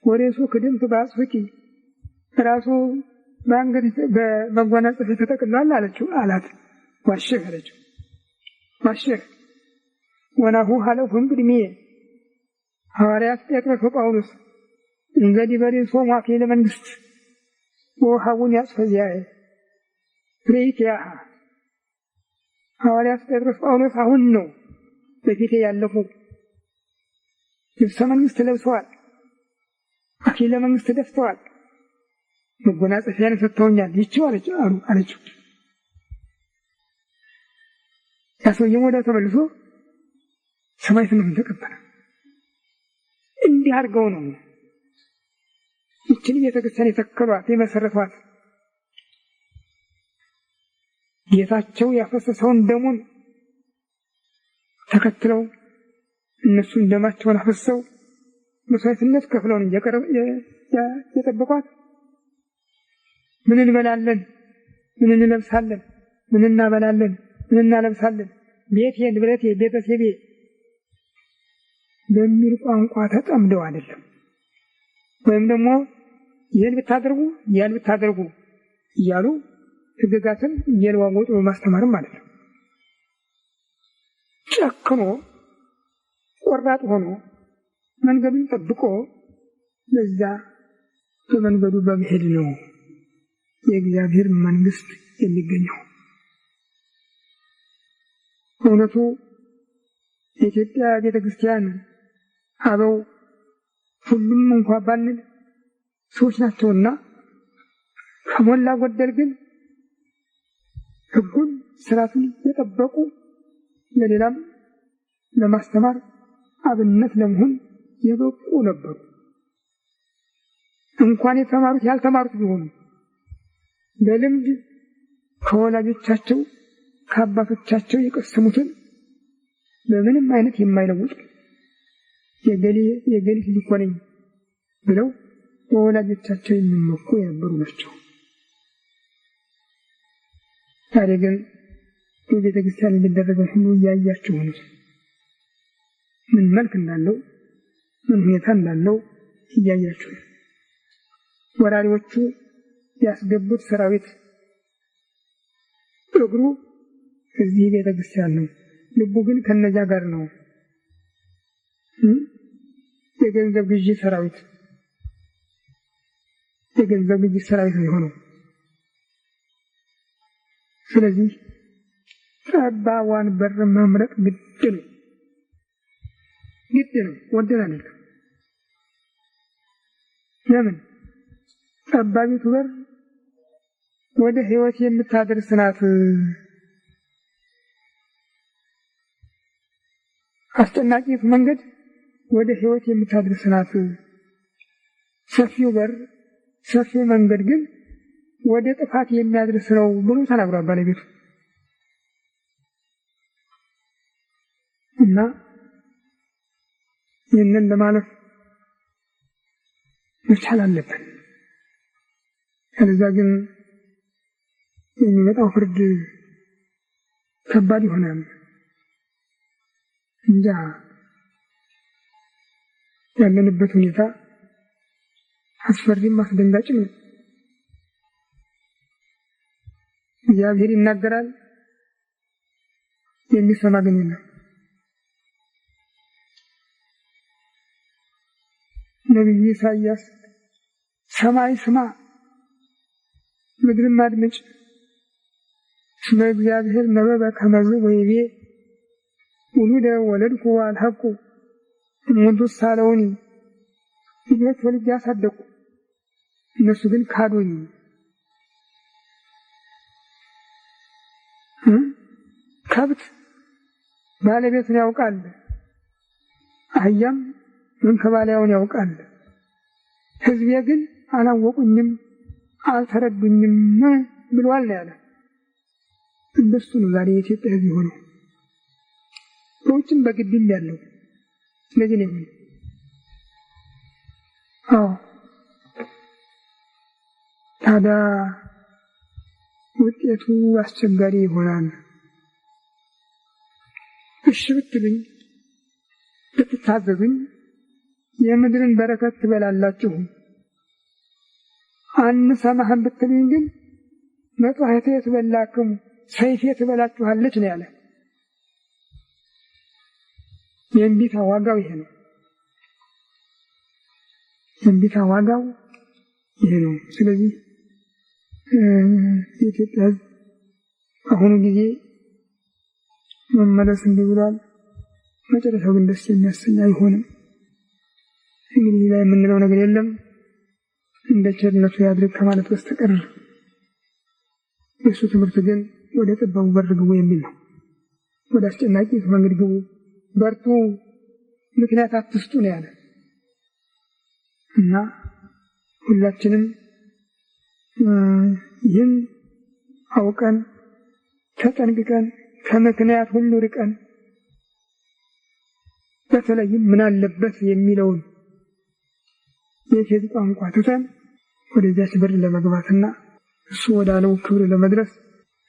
ወሬሱ ክድምት በአጽፍቂ ራሱ በአንገት በመጎናጸፊያ ተጠቅሏል አለችው አላት። ዋሸህ አለችው። ዋሸህ ወናሁ ሀለፉም ቅድሜ ሐዋርያት ጴጥሮስ ወጳውሎስ እንግዲህ በሪሶሙ አክሊለ መንግሥት ወውሃቡን ያጽፈዚያየ ፍሬይትያሃ ሐዋርያት ጴጥሮስ ጳውሎስ አሁን ነው በፊቴ ያለፉ። ልብሰ መንግሥት ለብሰዋል፣ አክሊለ መንግሥት ደፍተዋል፣ መጎናጸፊያን ሰጥተውኛል። ይቺው አለችው። ያ ሰውዬም ወዲያው ተመልሶ ሰማዕትነቱን ተቀበለ። እንዲህ አድርገው ነው ይችን ቤተክርስቲያን የተከሏት የመሰረቷት። ጌታቸው ያፈሰሰውን ደሙን ተከትለው እነሱን ደማቸውን አፈሰው መስዋዕትነት ከፍለውን የጠበቋት። ምን እንበላለን፣ ምን እንለብሳለን፣ ምን እናበላለን፣ ምን እናለብሳለን፣ ቤቴ ንብረቴ ቤተሰቤ በሚል ቋንቋ ተጠምደው አይደለም። ወይም ደግሞ ይህን ብታደርጉ ያን ብታደርጉ እያሉ ሕግጋትን እየለዋወጡ በማስተማርም ማለት ነው። ጨክኖ ቆራጥ ሆኖ መንገዱን ጠብቆ ለዛ በመንገዱ በመሄድ ነው የእግዚአብሔር መንግሥት የሚገኘው። እውነቱ የኢትዮጵያ ቤተክርስቲያን አበው ሁሉም እንኳን ባንል ሰዎች ናቸውና ከሞላ ጎደል ግን ሕጉን ስርዓቱን የጠበቁ ለሌላም ለማስተማር አብነት ለመሆን የበቁ ነበሩ። እንኳን የተማሩት ያልተማሩት ቢሆኑ በልምድ ከወላጆቻቸው ከአባቶቻቸው የቀሰሙትን በምንም አይነት የማይለውጡ የገሊት ሊኮነኝ ብለው በወላጆቻቸው የሚመኩ የነበሩ ናቸው። ዛሬ ግን በቤተ ክርስቲያን የሚደረገው ሁሉ እያያችሁ ነው። ምን መልክ እንዳለው ምን ሁኔታ እንዳለው እያያችሁ ነው። ወራሪዎቹ ያስገቡት ሰራዊት እግሩ እዚህ ቤተ ክርስቲያን ነው፣ ልቡ ግን ከነዚያ ጋር ነው። የገንዘብ ግዢ ሰራዊት ነው የሆነው። ስለዚህ ጠባቧን በር መምረጥ ግድ ነው። ወደን አይደለም። ለምን? ጠባቢቱ በር ወደ ሕይወት የምታደርስ ናት። አስጨናቂው መንገድ ወደ ሕይወት የምታደርስ ናት። ሰፊው መንገድ ግን ወደ ጥፋት የሚያደርስ ነው ብሎ ተናግሯል ባለቤቱ። እና ይህንን ለማለፍ መቻል አለብን። ከዛ ግን የሚመጣው ፍርድ ከባድ ይሆናል። እንጃ ያለንበት ሁኔታ አስፈሪም አስደንጋጭም ነው። እግዚአብሔር ይናገራል፣ የሚሰማ ግን የለም። ነቢዩ ኢሳይያስ ሰማይ ስማ ምድርም አድምጭ እስመ እግዚአብሔር ነበበ ከመዝ ወይቤ ውሉደ ወለድኩ ወአልሐቁ እሙንቱ ሳለውኒ ልጆች ወልጄ አሳደግኩ እነሱ ግን ካዱኝ። ከብት ባለቤቱን ያውቃል፣ አህያም መንከባለያውን ያውቃል። ሕዝቤ ግን አላወቁኝም አልተረዱኝም ብሏል ነው ያለ። እንደሱ ነው ዛሬ የኢትዮጵያ ሕዝብ ሆኖ በውጭም በግድም ያለው ስለዚህ ነው። ታዲያ ውጤቱ አስቸጋሪ ይሆናል። እሺ ብትሉኝ ብትታዘዙኝ የምድርን በረከት ትበላላችሁ፣ አንሰማህም ብትሉኝ ግን መጽሐፌ ትበላክሙ ሰይፌ ትበላችኋለች ነው ያለ። የእምቢታ ዋጋው ይሄ ነው። የእምቢታ ዋጋው ይሄ ነው። ስለዚህ የኢትዮጵያ ሕዝብ አሁኑ ጊዜ መመለስ እንዲህ ብሏል። መጨረሻው ግን ደስ የሚያሰኝ አይሆንም። እንግዲህ ላይ የምንለው ነገር የለም እንደ ቸርነቱ ያድርግ ከማለት በስተቀር የእሱ ትምህርት ግን ወደ ጠባቡ በር ግቡ የሚል ነው። ወደ አስጨናቂ መንገድ ግቡ፣ በርቱ፣ ምክንያት አትስጡ ነው ያለ እና ሁላችንም ይህን አውቀን ተጠንቅቀን ከምክንያት ሁሉ ርቀን በተለይም ምን አለበት የሚለውን የፌዝ ቋንቋ ትተን ወደዚያች በር ለመግባትና እሱ ወዳለው ክብር ለመድረስ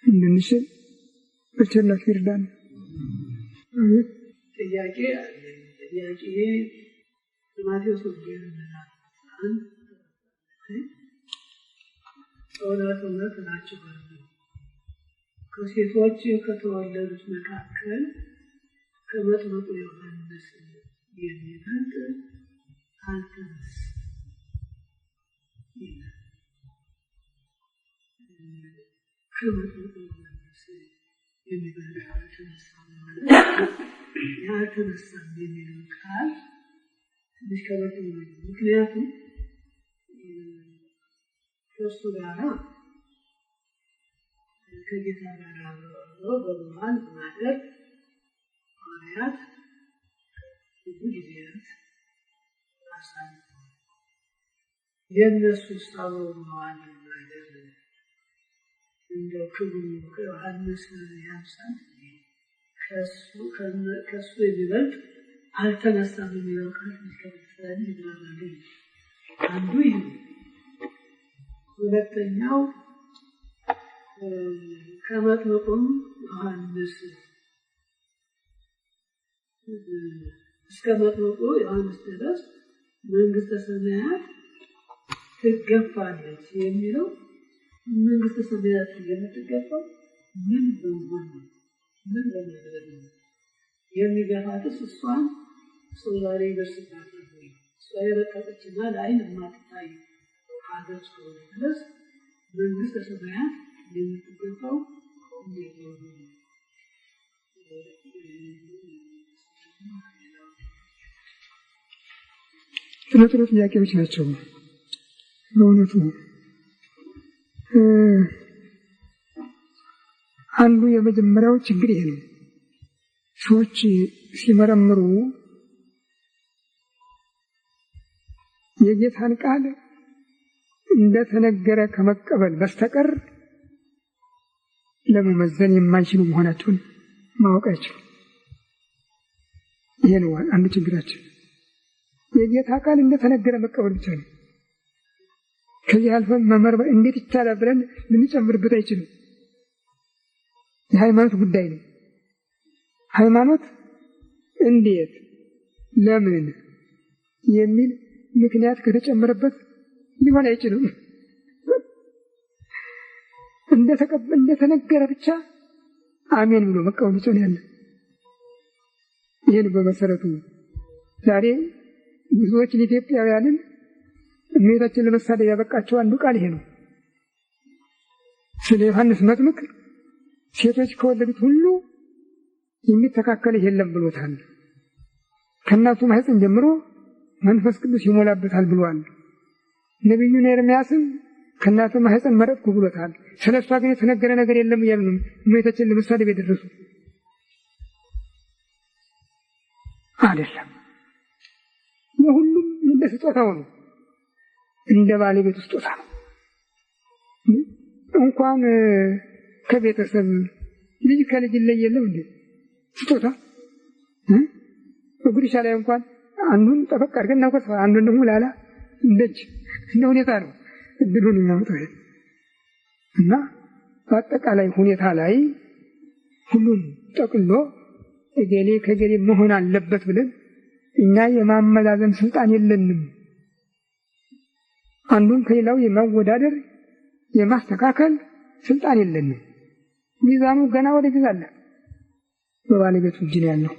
እንድንችል በቸርነቱ ይርዳን። ጥያቄ ማቴዎስ ወንጌል እውነት እላችኋለሁ ከሴቶች ከተወለዱት መካከል ከመጥምቁ ዮሐንስ የሚበልጥ አልተነሳም ይላል። ከመጥምቁ ዮሐንስ የሚበልጥ አልተነሳም ማለት ያልተነሳም የሚለው ቃል ትንሽ ከበድ ይላል። ምክንያቱም ከእሱ ጋር ከጌታ ጋር አብረው በመሃል ማደር ሐዋርያት ብዙ ጊዜያት አሳልፈዋል። የእነሱስ አብረው በመሃል ማደር እንደ ክብሩ ከዮሐንስ ያንሳል። ከእሱ የሚበልጥ አልተነሳም የሚለው ቃል ሚከብድ ይናገራል። አንዱ ይህ ነው። ሁለተኛው ከመጥምቁም ዮሐንስ እስከ መጥምቁ ዮሐንስ ድረስ መንግሥተ ሰማያት ትገፋለች የሚለው መንግሥተ ሰማያት የምትገፋው ምን በመሆን ነው? ምን በማድረግ ነው? የሚገፋትስ እሷን ሰው ዛሬ ይደርስባታል ወይ? እሷ የረቀቀችና ለዓይን የማትታይ ሀገር እስከሆነ ድረስ መንግሥተ ሰማያት የምትገፋው እንዴት ነው? ጥሩ ጥያቄዎች ናቸው በእውነቱ። አንዱ የመጀመሪያው ችግር ይሄ ነው። ሰዎች ሲመረምሩ የጌታን ቃል እንደተነገረ ከመቀበል በስተቀር ለመመዘን የማይችሉ መሆናቸውን ማወቅ አይችሉም። ይሄ ነው አንዱ ችግራችን። የጌታ ቃል እንደተነገረ መቀበል ብቻ ነው። ከዚህ አልፈን መመርመር እንዴት ይቻላል ብለን ልንጨምርበት አይችልም። የሃይማኖት ጉዳይ ነው። ሃይማኖት እንዴት ለምን የሚል ምክንያት ከተጨመረበት ሊሆን አይችልም። እንደተነገረ ብቻ አሜን ብሎ መቀበል ብቻ ነው ያለ። ይህን በመሰረቱ ዛሬ ብዙዎችን ኢትዮጵያውያንን እመቤታችን ለመሳደብ ያበቃቸው አንዱ ቃል ይሄ ነው። ስለ ዮሐንስ መጥምቅ ሴቶች ከወለዱት ሁሉ የሚተካከል የለም ብሎታል። ከእናቱ ማህፀን ጀምሮ መንፈስ ቅዱስ ይሞላበታል ብሏል። ነቢዩን ኤርምያስን ከእናቱ ማህፀን መረጥኩ ብሎታል። ስለሷ ግን የተነገረ ነገር የለም እያሉ ነው እመቤታችን ለመሳደብ የደረሱ አይደለም። የሁሉም እንደ ስጦታው ነው፣ እንደ ባለቤቱ ስጦታ ነው። እንኳን ከቤተሰብ ልጅ ከልጅ ይለየለም እንዴ ስጦታ በጉርሻ ላይ እንኳን አንዱን ጠበቅ አድርገን እናውቀስ አንዱን ደግሞ ላላ እንደች እንደ ሁኔታ ነው እድሉን የሚያመጣው እና በአጠቃላይ ሁኔታ ላይ ሁሉን ጠቅሎ እገሌ ከገሌ መሆን አለበት ብለን እኛ የማመዛዘን ስልጣን የለንም። አንዱን ከሌላው የማወዳደር የማስተካከል ስልጣን የለንም። ሚዛኑ ገና ወደ ጊዜ አለ በባለቤቱ እጅ ነው ያለው።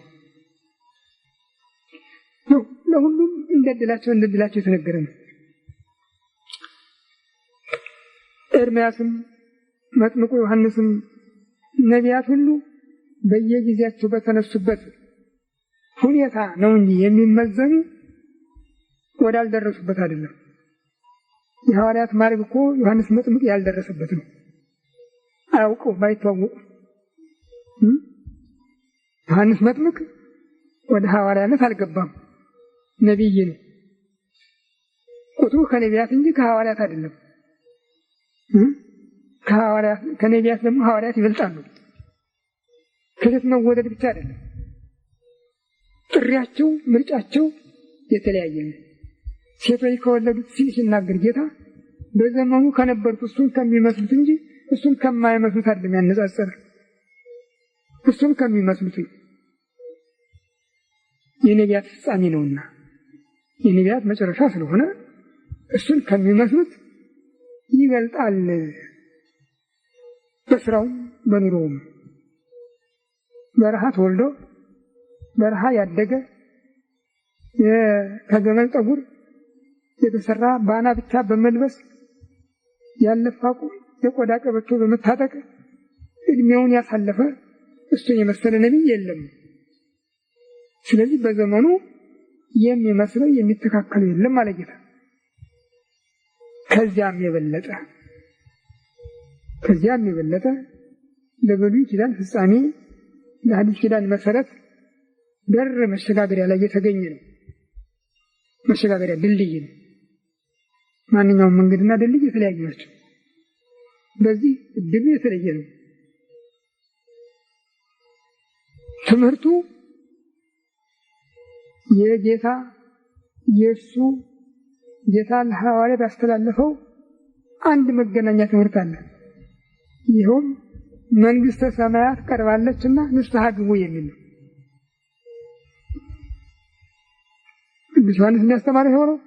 ለሁሉም እንደድላቸው የተነገረ ነው። ኤርምያስም መጥምቁ ዮሐንስም ነቢያት ሁሉ በየጊዜያቸው በተነሱበት ሁኔታ ነው እንጂ የሚመዘኑ ወዳልደረሱበት አይደለም። የሐዋርያት ማዕረግ እኮ ዮሐንስ መጥምቅ ያልደረሰበት ነው። አያውቀው ባይተዋወቁ ዮሐንስ መጥምቅ ወደ ሐዋርያነት አልገባም። ነቢይ ነው። ቁጥሩ ከነቢያት እንጂ ከሐዋርያት አይደለም። ከነቢያት ደግሞ ሐዋርያት ይበልጣሉ። ከሴት መወደድ ብቻ አይደለም፣ ጥሪያቸው ምርጫቸው የተለያየ ነው። ሴቶች ከወለዱት ሲናገር ጌታ በዘመኑ ከነበሩት እሱን ከሚመስሉት እንጂ እሱን ከማይመስሉት አይደለም ያነጻጸረ። እሱን ከሚመስሉት የነቢያት ፍጻሜ ነውና የነቢያት መጨረሻ ስለሆነ እሱን ከሚመስሉት ይበልጣል። በስራውም በኑሮውም በረሃ ተወልዶ በረሃ ያደገ ከገመል ጠጉር የተሰራ ባና ብቻ በመልበስ ያለፋቁ የቆዳ ቀበቶ በመታጠቅ እድሜውን ያሳለፈ እሱን የመሰለ ነቢይ የለም። ስለዚህ በዘመኑ የሚመስለው የሚተካከለው የለም ማለት ጌታ። ከዚያም የበለጠ ለብሉይ ኪዳን ፍጻሜ ለሐዲስ ኪዳን መሰረት በር መሸጋገሪያ ላይ የተገኘ ነው። መሸጋገሪያ ድልድይ ነው። ማንኛውም መንገድና ድልድይ የተለያዩ ናቸው። በዚህ እድሉ የተለየ ነው። ትምህርቱ የጌታ የእሱ ጌታ ለሐዋርያት ያስተላለፈው አንድ መገናኛ ትምህርት አለ። ይኸውም መንግሥተ ሰማያት ቀርባለችና ንስሐ ግቡ የሚል ነው። ቅዱስ ዮሐንስ እንዲያስተማረ የሆነው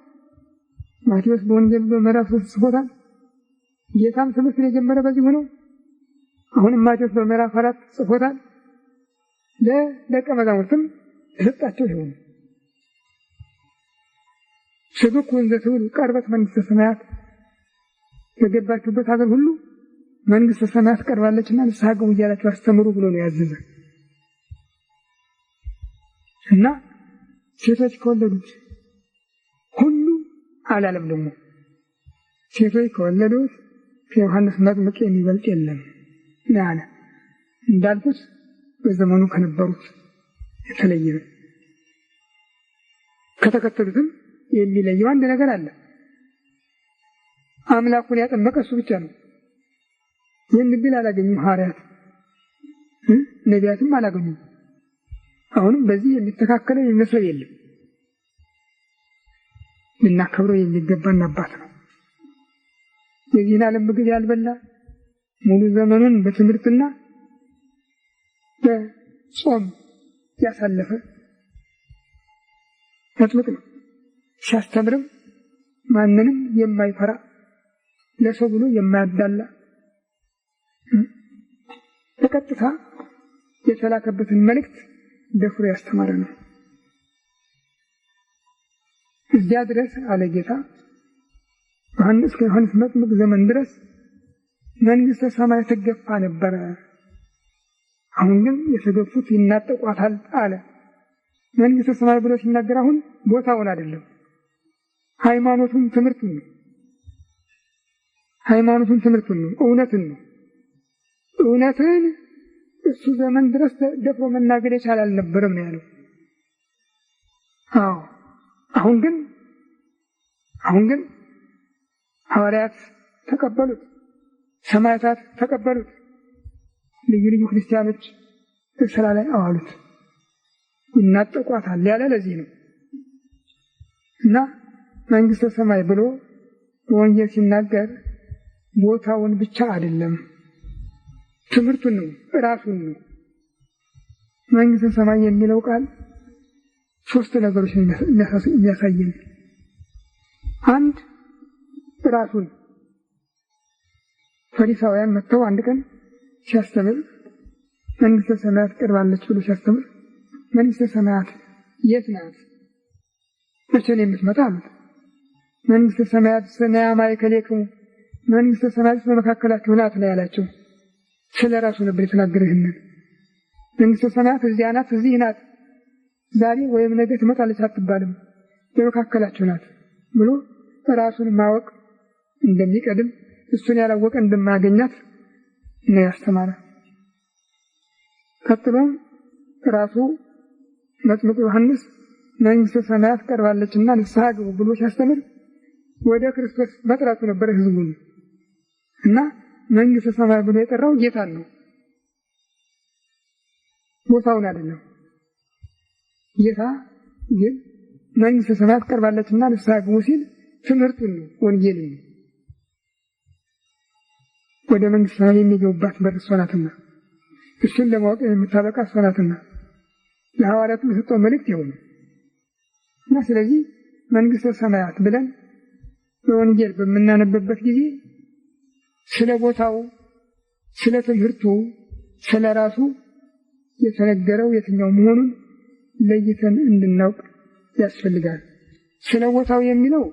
ማቴዎስ በወንጌል በምዕራፍ 3 ጽፎታል። ጌታም ትምህርትን የጀመረ በዚህ ሆነው አሁንም ማቴዎስ በምዕራፍ 4 ጽፎታል። ለደቀ መዛሙርትም የሰጣቸው ይሆኑ ስብኩ እንዘ ትብሉ ቀርበት መንግሥተ ሰማያት፣ በገባችሁበት ሀገር ሁሉ መንግሥተ ሰማያት ቀርባለችና ንስሐ ግቡ እያላችሁ አስተምሩ ብሎ ነው ያዘዘ እና ሴቶች ከወለዱት ሁሉ አላለም። ደግሞ ሴቶች ከወለዱት ከዮሐንስ መጥምቅ የሚበልጥ የለም ያለ እንዳልኩት በዘመኑ ከነበሩት የተለየ ነው። ከተከተሉትም የሚለየው አንድ ነገር አለ። አምላኩን ያጠመቀ እሱ ብቻ ነው። ይህን ብል አላገኙም ሐዋርያት፣ ነቢያትም አላገኙም። አሁንም በዚህ የሚተካከለው የሚመስለው የለም። ልናከብረው የሚገባን አባት ነው። የዚህን ዓለም ምግብ ያልበላ ሙሉ ዘመኑን በትምህርትና በጾም ያሳለፈ መጥምቅ ነው። ሲያስተምርም ማንንም የማይፈራ ለሰው ብሎ የማያዳላ በቀጥታ የተላከበትን መልእክት ደፍሮ ያስተማረ ነው። እዚያ ድረስ አለ ጌታ ከዮሐንስ መጥምቅ ዘመን ድረስ መንግሥተ ሰማይ ትገፋ ነበረ። አሁን ግን የተገፉት ይናጠቋታል አለ። መንግሥተ ሰማይ ብሎ ሲናገር አሁን ቦታውን አይደለም፣ ሃይማኖቱን ትምህርቱን ነው። ሃይማኖቱን ትምህርቱን ነው፣ እውነትን ነው። እውነትን እሱ ዘመን ድረስ ደፍሮ መናገር የቻለ አልነበረም ነው ያለው። አሁን ግን ሐዋርያት ተቀበሉት፣ ሰማዕታት ተቀበሉት። ልዩ ልዩ ክርስቲያኖች ስራ ላይ አዋሉት። ይናጠቋታል ያለ ለዚህ ነው። እና መንግስተ ሰማይ ብሎ በወንጌል ሲናገር ቦታውን ብቻ አይደለም፣ ትምህርቱን ነው፣ ራሱን ነው። መንግስተ ሰማይ የሚለው ቃል ሶስት ነገሮች የሚያሳየን፣ አንድ ራሱን ፈሪሳውያን መጥተው አንድ ቀን ሲያስተምር መንግስተ ሰማያት ቀርባለች ብሎ ሲያስተምር መንግስተ ሰማያት የት ናት? መቼ ነው የምትመጣ አሉት። መንግስተ ሰማያት ሰማያ ማእከሌክሙ፣ መንግስተ ሰማያት በመካከላችሁ ናት ነው ያላቸው። ስለ ራሱ ነበር የተናገረህንን። መንግስተ ሰማያት እዚያ ናት፣ እዚህ ናት፣ ዛሬ ወይም ነገ ትመጣለች አትባልም፣ በመካከላችሁ ናት ብሎ ራሱን ማወቅ እንደሚቀድም እሱን ያላወቀ እንደማያገኛት ነው ያስተማረ። ቀጥሎም ራሱ መጥምቁ ዮሐንስ መንግስተ ሰማያት ቀርባለችና ንስሐ ግቡ ብሎ ሲያስተምር ወደ ክርስቶስ መጥራቱ ነበረ ህዝቡን። እና መንግስተ ሰማይ ብሎ የጠራው ጌታን ነው፣ ቦታውን አይደለም። ጌታ ግን መንግስተ ሰማያት ቀርባለችና ንስሐ ግቡ ሲል ትምህርቱን ነው፣ ወንጌልን ነው። ወደ መንግስተ ሰማይ የሚገቡባት በር እሷ ናትና እሱን ለማወቅ የምታበቃ እሷ ናትና ለሐዋርያቱ የሰጠው መልእክት ይሆን እና ስለዚህ መንግስተ ሰማያት ብለን በወንጌል በምናነብበት ጊዜ ስለ ቦታው፣ ስለ ትምህርቱ፣ ስለ ራሱ የተነገረው የትኛው መሆኑን ለይተን እንድናውቅ ያስፈልጋል። ስለ ቦታው የሚለው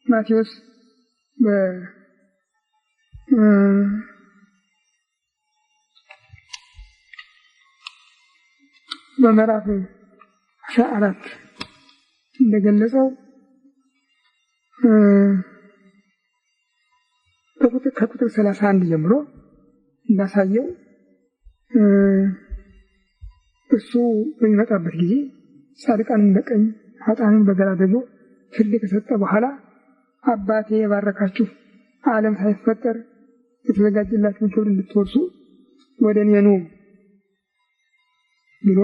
ማቴዎስ በምዕራፍ 14 እንደገለጸው ከቁጥር 31 ጀምሮ እንዳሳየው እሱ በሚመጣበት ጊዜ ጻድቃንን በቀኝ ኃጥአንን በግራ አድርጎ ፍርድ ከሰጠ በኋላ አባቴ የባረካችሁ ዓለም ሳይፈጠር የተዘጋጀላችሁን ክብር እንድትወርሱ ወደ እኔ ኑ ብሎ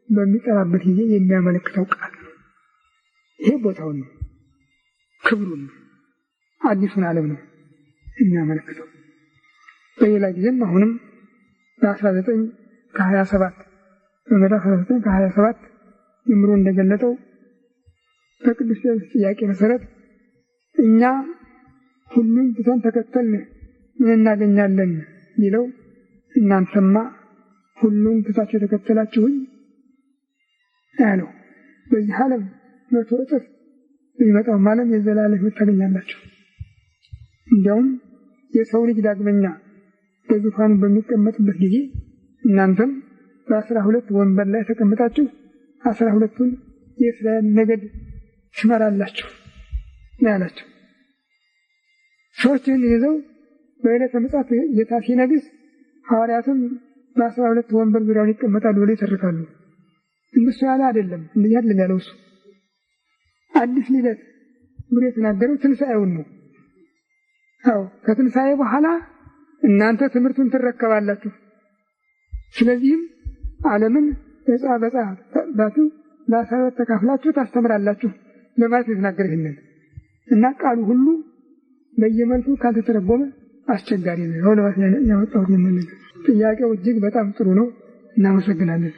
በሚጠራበት ጊዜ የሚያመለክተው ቃል ነው። ይሄ ቦታውን ነው፣ ክብሩን ነው፣ አዲሱን ዓለም ነው የሚያመለክተው። በሌላ ጊዜም አሁንም በ19 ከ27 በምዕራፍ 19 ከ27 ጀምሮ እንደገለጠው በቅዱስ ጴጥሮስ ጥያቄ መሰረት እኛ ሁሉን ትተን ተከተልን ምን እናገኛለን ቢለው እናንተማ ሁሉን ትታችሁ ተከተላችሁኝ ያለው በዚህ ዓለም 100 እጥፍ በሚመጣው ዓለም የዘላለም ሕይወት ታገኛላችሁ። እንዲያውም የሰው ልጅ ዳግመኛ በዙፋኑ በሚቀመጥበት ጊዜ እናንተም በ12 ወንበር ላይ ተቀምጣችሁ 12ቱን የእስራኤል ነገድ ትመራላችሁ ያላቸው። ሰዎችን ይዘው በዕለተ ምጽአት ጌታ ሲነግስ ሐዋርያትም በ12 ወንበር ዙሪያውን ይቀመጣሉ ብለው ይተርካሉ። እነሱ ያለ አይደለም፣ እንደዚህ አይደለም ያለው እሱ። አዲስ ልደት ብሎ የተናገረው ትንሣኤውን ነው። አዎ ከትንሣኤ በኋላ እናንተ ትምህርቱን ትረከባላችሁ። ስለዚህም ዓለምን በዕፃ ባችሁ ለ12 ተካፍላችሁ ታስተምራላችሁ ለማለት የተናገረ ይህንን እና ቃሉ ሁሉ በየመልኩ ካልተተረጎመ አስቸጋሪ ነው። ለማለት ያወጣሁት ጥያቄው እጅግ በጣም ጥሩ ነው። እናመሰግናለን።